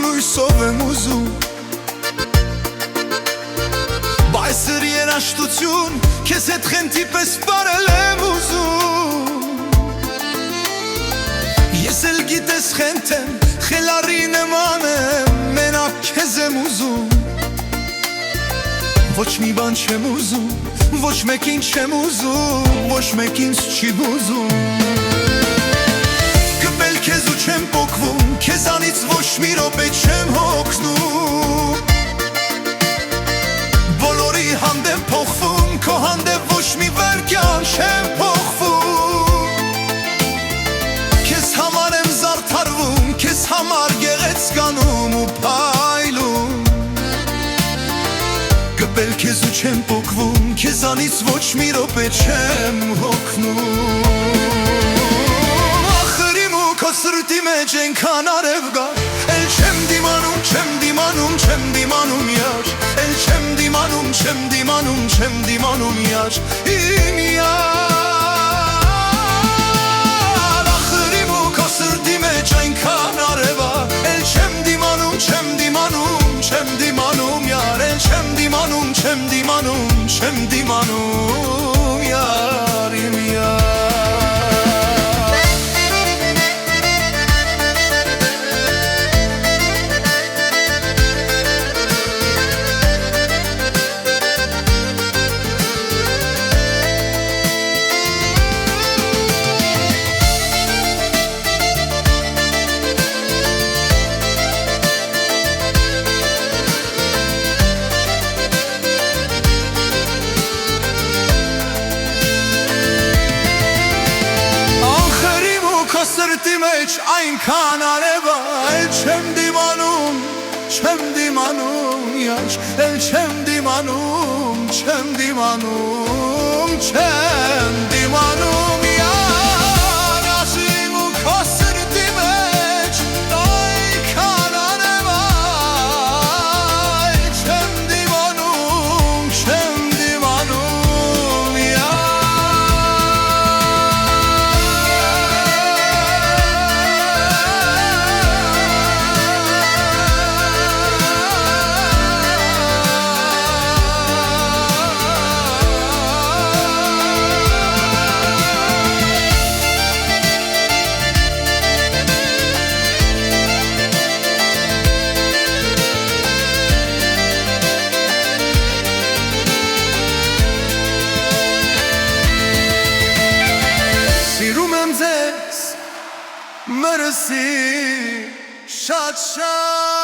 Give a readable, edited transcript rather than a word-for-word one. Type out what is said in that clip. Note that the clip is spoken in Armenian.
լույսով եմ ուզում Բայց սրի երաշտություն Քեզ հետ խենթի պես պարել եմ ուզում Ես էլ գիտես խենթ եմ Խելարի նման եմ Մենակ քեզ եմ ուզում Ոչ մի բան չեմ ուզում Ոչ մեկին չեմ ուզում Ոչ մեկ ինձ չի բուզում Կպել քեզ ու չեմ պոկվում Քեզանից ոչ մի րոպե չեմ հոգնում Բոլորի հանդեպ փոխվում Քո հանդեպ ոչ մի վայրկյան չեմ փոխվում Քեզ համար եմ զարդարվում Քեզ համար գեղեցկանում ու փայլում Կպել քեզ ու չեմ պոկվում Քեզանից ոչ մի րոպե չեմ հոգնում Ախրիմ ու քո սրտի մեջ ենքան արև գա Էլ չեմ դիմանում, չեմ դիմանում, չեմ դիմանում յար Էլ չեմ դիմանում, չեմ դիմանում, չեմ դիմանում յար Իմ յար Ախրիմ ու քո սրտի մեջ ենքան արև գա Էլ չեմ դիմանում, չեմ դիմանում, չեմ դիմանում յար Էլ չեմ դիմանում, չեմ դիմանում, չեմ դիմանում յար Իմ յար Սրտի մեջ այնքան արև Էլ չեմ դիմանում, չեմ դիմանում յար Էլ չեմ դիմանում, չեմ դիմանում, չեմ դիմանում յար Աշիմ ու քո սրտի մեջ այնքան արև Էլ չեմ դիմանում, չեմ դիմանում յար Մրսի շատ շատ